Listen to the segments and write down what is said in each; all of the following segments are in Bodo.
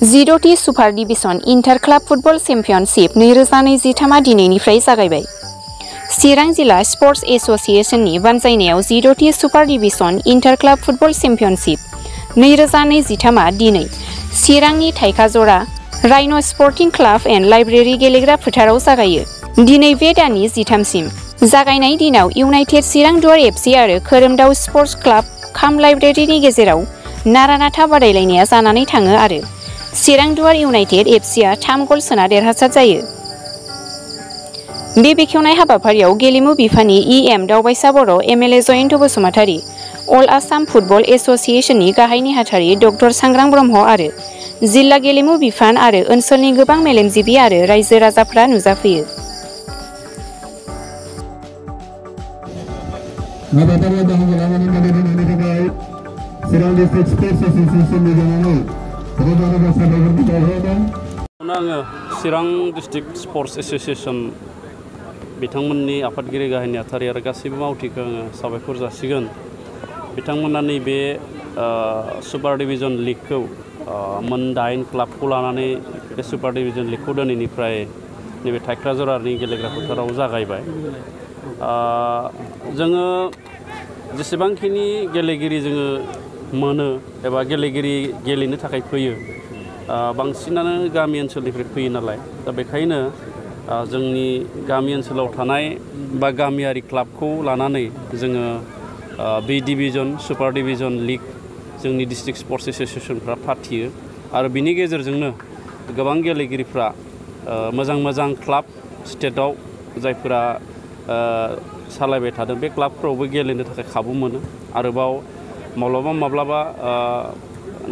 जिद'थि super division inter club football championship 2023 दिनैनिफ्राय जागायबाय। चिरां जिल्ला स्पर्ट्स एस'सिएशननि बानजायनायाव जिद'थि super division inter club football championship 2023 दिनै चिरांनि थाइखाजरा राइन' स्पर्टिं क्लाब एन्ड लाइब्रेरि गेलेग्रा फोथाराव जागायो। दिनै बे दाननि 13सिम जागायनाय दिनाव इउनाइटेड चिरां दुवार एफसि आरो खोरोमदाव स्पर्ट्स क्लाब काम लाइब्रेरिनि गेजेराव नारा-नाथा बादायलायनाया जानानै थाङो आरो चिरां दुवार इउनाइटेड एफसिआ 3 गल सोना देरहासार जायो। बे बेखेवनाय हाबाफारियाव गेलेमु बिफाननि इएम दावबायसा बर', एमएलए जयन्त बसुमतारी, अल आसाम फुटबल एस'सिएशननि गाहाय नेहाथारि डक्टर सांग्रां ब्रह्म आरो जिल्ला गेलेमु बिफान आरो ओनसोलनि गोबां मेलेमजिबि आरो रायजो राजाफोरा नुजाफैयो। आङो चिरां डिस्ट्रिक्ट स्पर्ट्स एस'सिएशन बिथांमोननि आफादगिरि गाहाय नेहाथारि आरो गासैबो मावथिखौ आङो साबायखर जासिगोन। बिथांमोना नैबे सुपार डिभिजन लिगखौ मोन 8 क्लाबखौ लानानै बे सुपार डिभिजन लिगखौ दिनैनिफ्राय नैबे थाइख्राजरानि गेलेग्रा फोथाराव जागायबाय। जोङो जेसेबांखिनि गेलेगिरि जोङो मोनो एबा गेलेगिरि गेलेनो थाखाय फैयो, बांसिनानो गामि ओनसोलनिफ्राय फैयो नालाय, दा बेखायनो जोंनि गामि ओनसोलाव थानाय बा गामियारि क्लाबखौ लानानै जोङो बे डिभिजन सुपार डिभिजन लिग जोंनि डिस्ट्रिक्ट स्पर्ट्स एस'सिएशनफ्रा फाथियो आरो बिनि गेजेरजोंनो गोबां गेलेगिरिफ्रा मोजां मोजां क्लाब स्टेटआव जायफोरा सालायबाय थादों बे क्लाबफोरावबो गेलेनो थाखाय खाबु मोनो। आरोबाव माब्लाबा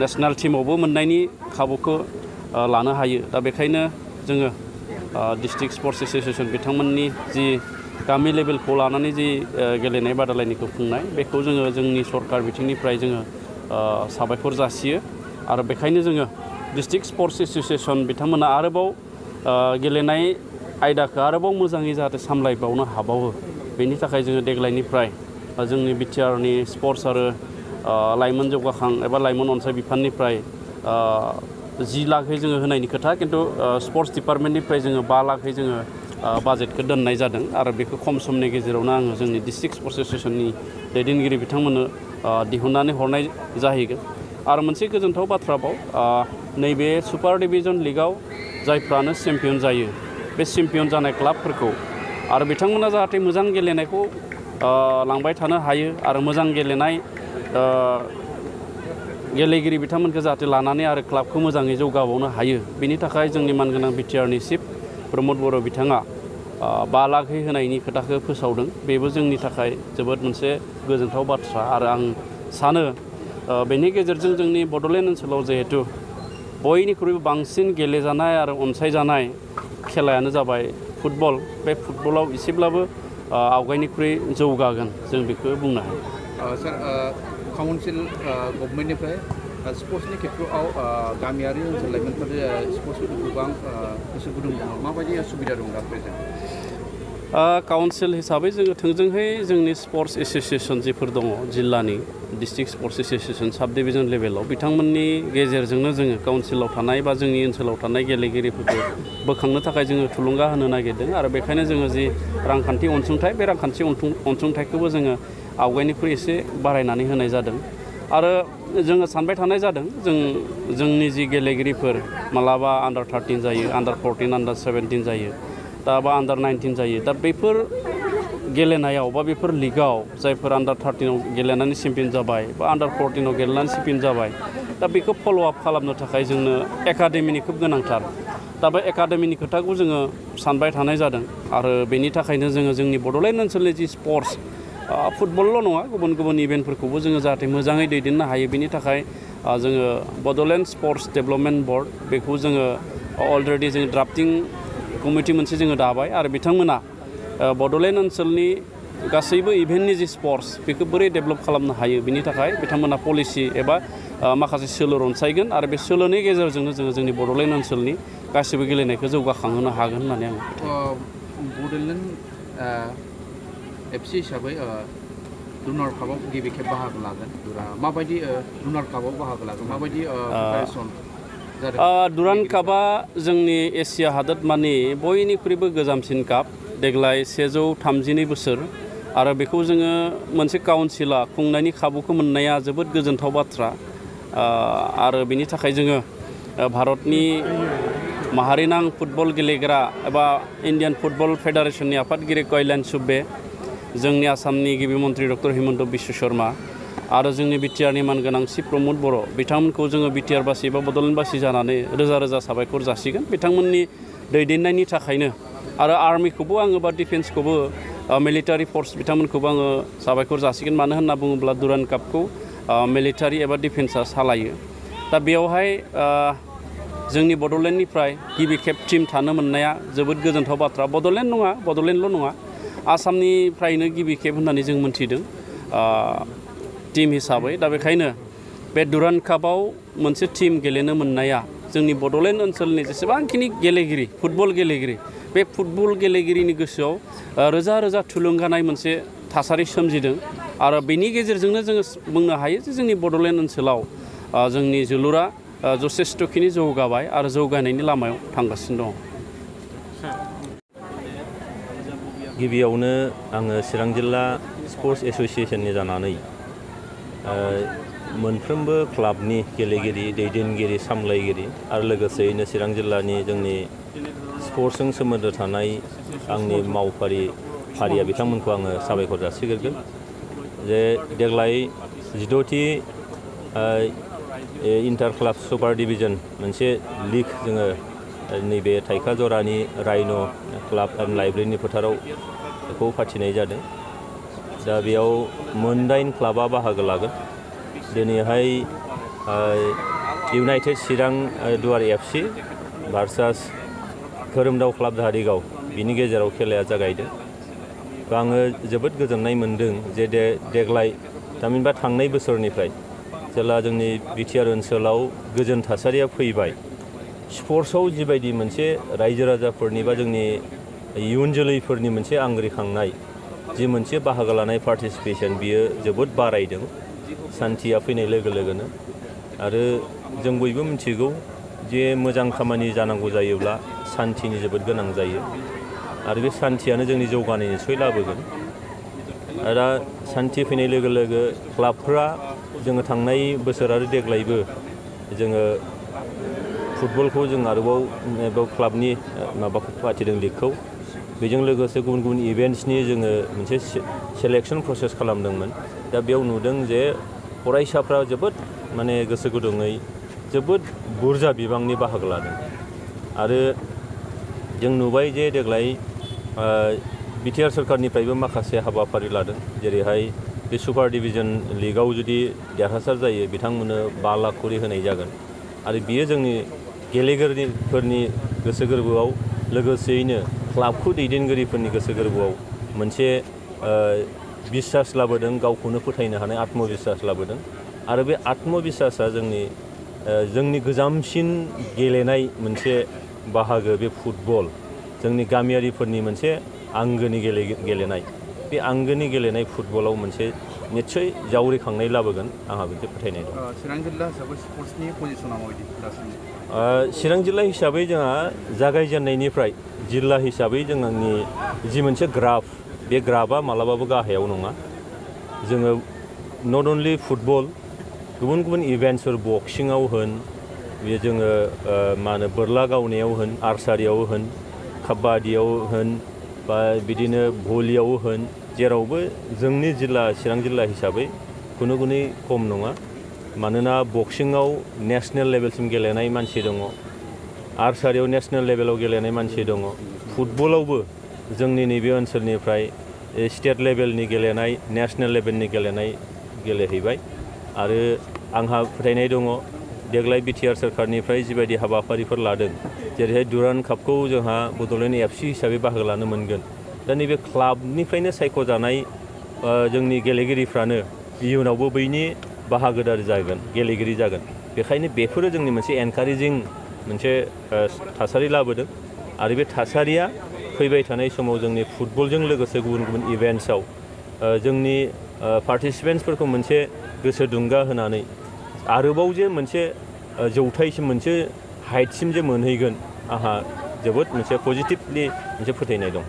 नेशनेल टीमावबो मोननायनि खाबुखौ लानो हायो। दा बेखायनो जोङो डिस्ट्रिक्ट स्पर्ट्स एस'सिएशन बिथांमोननि जि गामि लेभेलखौ लानानै जि गेलेनाय बादायलायनायखौ खुंनाय, बेखौ जोङो जोंनि सरकार बिथिंनिफ्राय जोङो साबायखर जासियो आरो बेखायनो जोङो डिस्ट्रिक्ट स्पर्ट्स एस'सिएशन बिथांमोना आरोबाव गेलेनाय आयदाखौ आरोबाव मोजाङै जाहाथे सामलायबावनो हाबावो, बेनि थाखाय जोङो देग्लायनिफ्राय जोंनि बिटिआरनि स्पर्ट्स आरो लाइमोन जौगाखां एबा लाइमोन अनसाय बिफाननिफ्राय 10 लाखै जोङो होनायनि खोथा, खिन्थु स्पर्ट्स डिपार्टमेन्टनिफ्राय जोङो 5 लाखै जोङो बाजेटखौ दोननाय जादों आरो बेखौ खम समनि गेजेरावनो आङो जोंनि डिस्ट्रिक्ट स्पर्ट्स एस'सिएशननि दैदेनगिरि बिथांमोननो दिहुननानै हरनाय जाहैगोन। आरो मोनसे गोजोनथाव बाथ्राबाव, नैबे सुपार डिभिजन लिगआव जायफ्रानो चेम्पियन जायो, बे चेम्पियन जानाय क्लाबफोरखौ आरो बिथांमोना जाहाथे मोजां गेलेनायखौ लांबाय थानो हायो आरो मोजां गेलेनाय गेलेगिरि बिथांमोनखौ जाहाथे लानानै आरो क्लाबखौ मोजाङै जौगाबावनो हायो, बेनि थाखाय जोंनि मानगोनां बिटिआरनि चिफ प्रमद बर' बिथाङा 5 लाखै होनायनि खोथाखौ फोसावदों। बेबो जोंनि थाखाय जोबोद मोनसे गोजोनथाव बाथ्रा आरो आं सानो बेनि गेजेरजों जोंनि बड'लेण्ड ओनसोलाव जिहेतु बयनिख्रुइबो बांसिन गेलेजानाय आरो अनसायजानाय खेलायानो जाबाय फुटबल, बे फुटबलाव एसेब्लाबो आवगायनिख्रुइ जौगागोन, जों बेखौ बुंनो हायो। सार, काउन्सिल गभर्नमेन्टनिफ्राय स्पर्ट्सनि खेत्रआव गामियारि ओनसोल लाइमोनफोर स्पर्ट्सफोरखौ गोबां गोसो गुदुं दङ, माबायदि सुबिदा दं दा प्रेजेन्ट? काउन्सिल हिसाबै जोङो थोंजोंहै जोंनि स्पर्ट्स एस'सिएशन जिफोर दङ जिल्लानि डिस्ट्रिक्ट स्पर्ट्स एस'सिएशन साब डिभिजन लेभेलाव, बिथांमोननि गेजेरजोंनो जोङो काउन्सिलाव थानाय बा जोंनि ओनसोलाव थानाय गेलेगिरिफोरखौ बोखांनो थाखाय जोङो थुलुंगा होनो नागिरदों आरो बेखायनो जोङो जि रांखान्थि अनसुंथाइ, बे रांखान्थि अनसुंथाइखौबो जोङो आवगायनिख्रुइ एसे बारायनानै होनाय जादों आरो जोङो सानबाय थानाय जादों जोंनि जि गेलेगिरिफोर मालाबा आन्डार 13 जायो, आन्डार 14, आन्डार 17 जायो, दा बा आन्डार 19 जायो। दा बेफोर गेलेनायाव बा बेफोर लिगाव जायफोर आन्डार 13आव गेलेनानै चेम्पियन जाबाय बा आन्डार 14आव गेलेनानै चेम्पियन जाबाय, दा बेखौ फल' आप खालामनो थाखाय जोंनो एकाडेमिनि खोब गोनांथार। दा बे एकाडेमिनि खोथाखौ जोङो सानबाय थानाय जादों आरो बेनि थाखायनो जोङो जोंनि बड'लेण्ड ओनसोलनि जि स्पर्ट्स, फुटबलल' नङा, गुबुन गुबुन इभेन्टफोरखौबो जोङो जाहाथे मोजाङै दैदेननो हायो, बेनि थाखाय जोङो बड'लेण्ड स्पर्ट्स डेभेलपमेन्ट बर्ड बेखौ जोङो अलरेडि जों ड्राफ्टिं कमिटि मोनसे जोङो दाबाय आरो बिथांमोना बड'लेण्ड ओनसोलनि गासैबो इभेन्टनि जि स्पर्ट्स बेखौ बोरै डेभेलप खालामनो हायो, बिनि थाखाय बिथांमोना पलिसि एबा माखासे सोलो रनसायगोन आरो बे सोलोनि गेजेरजोंनो जोङो जोंनि बड'लेण्ड ओनसोलनि गासैबो गेलेनायखौ जौगाखांहोनो हागोन होननानै आं बड'लेण्ड एफसि हिसाबै रुनार कापआव गिबि खेब बाहागो लागोन। माबायदि रुनार कापआव बाहागो लागोन, माबायदि प्रिपारेसन? दुरान्ड कापआ जोंनि एसिया हादोरमानि बयनिख्रुइबो गोजामसिन काप देग्लाय 132 बोसोर आरो बेखौ जोङो मोनसे काउन्सिला खुंनायनि खाबुखौ मोननाया जोबोद गोजोनथाव बाथ्रा आरो बेनि थाखाय जोङो भारतनि माहारिनां फुटबल गेलेग्रा एबा इन्डियान फुटबल फेडारेसननि आफादगिरि कल्याण सुब्बे जोंनि आसामनि गिबि मन्त्रि डक्टर हिमन्त बिश्व शर्मा आरो जोंनि बिटिआरनि मानगोनां सि प्रमद बर' बिथांमोनखौ जोङो बिटिआरबासि एबा बड'लेण्डबासि जानानै रोजा रोजा साबायखर जासिगोन बिथांमोननि दैदेननायनि थाखायनो आरो आर्मिखौबो आङो बा डिफेन्सखौबो मिलिटारि फर्स बिथांमोनखौबो आङो साबायखर जासिगोन मानो होनना बुङोब्ला दुरान्ड कापखौ मिलिटारि एबा डिफेन्सआ सालायो दा बेयावहाय जोंनि बड'लेण्डनिफ्राय गिबि खेब टिम थानो मोननाया जोबोद गोजोनथाव बाथ्रा बड'लेण्डल' नङा आसामनिफ्रायनो गिबि खेब होननानै जों मोनथिदों टिम हिसाबै दा बेखायनो बे दुरान्ड कापआव मोनसे टिम गेलेनो मोननाया जोंनि बड'लेण्ड ओनसोलनि जेसेबांखिनि गेलेगिरि फुटबल गेलेगिरि बे फुटबल गेलेगिरिनि गोसोआव रोजा रोजा थुलुंगानाय मोनसे थासारि सोमजिदों आरो बेनि गेजेरजोंनो जोङो बुंनो हायो जे जोंनि बड'लेण्ड ओनसोलाव जोंनि जोलुरा जथेस्थ'खिनि जौगाबाय आरो जौगानायनि लामायाव थांगासिनो दङ। गिबियावनो आङो चिरां जिल्ला स्पर्ट्स एस'सियेसननि जानानै मोनफ्रोमबो क्लाबनि गेलेगिरि दैदेनगिरि सामलायगिरि आरो लोगोसेयैनो चिरां जिल्लानि जोंनि स्पर्ट्सजों सोमोन्दो थानाय आंनि फारिया बिथांमोनखौ आङो साबायखर जासिगोरगोन जे देग्लाय 16थि इन्टार क्लाब सुपार डिभिजन मोनसे लिग जोङो नैबे थाइखाजरानि राइन' क्लाब एन्ड लाइब्रेरिनि फोथाराव बेखौ फाथिनाय जादों दा बेयाव 9 क्लाबा बाहागो लागोन दिनैहाय इउनाइटेड चिरां दुवार FC भार्सास खोरोमदाव क्लाब धारिगाव बिनि गेजेराव खेलाया जागायदों आङो जोबोद गोजोननाय मोन्दों जे देग्लाय थामहिनबा थांनाय बोसोरनिफ्राय जेला जोंनि बिटिआर ओनसोलाव गोजोन थासारिया फैबाय स्पर्ट्सआव जिबायदि मोनसे रायजो राजाफोरनि बा जोंनि इयुन जोलैफोरनि मोनसे आंग्रिखांनाय जि मोनसे बाहागो लानाय पार्टिसिपेसन बियो जोबोद बारायदों सान्थिया फैनाय लोगो लोगोनो आरो जों बयबो मिथिगौ जे मोजां खामानि जानांगौ जायोब्ला सान्थिनि जोबोद गोनां जायो आरो बे सान्थियानो जोंनि जौगानाय निस्सय लाबोगोन दा सान्थि फैनाय लोगो लोगो क्लाबफोरा जोङो थांनाय बोसोर आरो देग्लायबो जोङो फुटबलखौ जों आरोबाव क्लाबनि माबाखौ फाथिदों लिगखौ बेजों लोगोसे गुबुन गुबुन इभेन्ट्सनि जोङो मोनसे सेलेक्सन प्रसेस खालामदोंमोन दा बेयाव नुदों जे फरायसाफ्रा जोबोद माने गोसो गुदुङै जोबोद बुरजा बिबांनि बाहागो लादों आरो जों नुबाय जे देग्लाय बिटिआर सरकारनिफ्रायबो माखासे हाबाफारि लादों जेरैहाय बे सुपार डिभिजन लिगआव जुदि देरहासार जायो बिथांमोननो 5 लाख करि होनाय जागोन आरो बियो जोंनि गेलेगिरिफोरनि गोसो गोरबोआव लोगोसेयैनो क्लाबखौ दैदेनगिरिफोरनि गोसो गोरबोआव मोनसे बिसास लाबोदों गावखौनो फोथायनो हानाय आत्मबिसास लाबोदों आरो बे आत्मबिसासा जोंनि गोजामसिन गेलेनाय मोनसे बाहागो बे फुटबल जोंनि गामियारिफोरनि मोनसे आंगोनि गेलेनाय बे आंगोनि गेलेनाय फुटबलाव मोनसे निस्सय जावरिखांनाय लाबोगोन आंहा मोनसे फोथायनाय दं। चिरां जिल्ला हिसाबै स्पर्ट्सनि पजिशना माबायदि दासिम? चिरां जिल्ला हिसाबै जोंहा जागायजेननायनिफ्राय जिल्ला हिसाबै जोंनि जि मोनसे ग्राफ बे ग्राफआ मालाबाबो गाहायाव नङा जोङो नट अनलि फुटबल गुबुन गुबुन इभेन्ट्सफोर बक्सिङाव होन बे जोङो मा होनो बोरला गावनायाव होन आर्सारियाव होन काबादियाव होन बा बिदिनो भलियाव होन जेरावबो जोंनि जिल्ला चिरां जिल्ला हिसाबै खुनु खम नङा मानोना बक्सिङाव नेशनेल लेभेलसिम गेलेनाय मानसि दङ आर्सारियाव नेशनेल लेभेलाव गेलेनाय मानसि दङ फुटबलावबो जोंनि नैबे ओनसोलनिफ्राय स्टेट लेभेलनि गेलेनाय नेशनेल लेभेलनि गेलेनाय गेलेहैबाय आरो आंहा फोथायनाय दङ देग्लाय बिटिआर सरकारनिफ्राय जिबायदि हाबाफारिफोर लादों जेरैहाय दुरान्ड कापखौ जोंहा बड'लेण्ड FC हिसाबै बाहागो लानो मोनगोन दा नैबे क्लाबनिफ्रायनो सायख'जानाय जोंनि गेलेगिरिफ्रानो इयुनावबो बैनि बाहागोदार जागोन गेलेगिरि जागोन बेखायनो बेफोरो जोंनि मोनसे एनकारेजिं मोनसे थासारि लाबोदों आरो बे थासारिया फैबाय थानाय समाव जोंनि फुटबलजों लोगोसे गुबुन गुबुन इभेन्ट्सआव जोंनि पार्टिसिपेन्ट्सफोरखौ मोनसे गोसो दुंगा होनानै आरोबाव जे मोनसे जौथायसिम मोनसे हाइटसिम जे मोनहैगोन आंहा जोबोद मोनसे पजिटिभलि मोनसे फोथायनाय दं।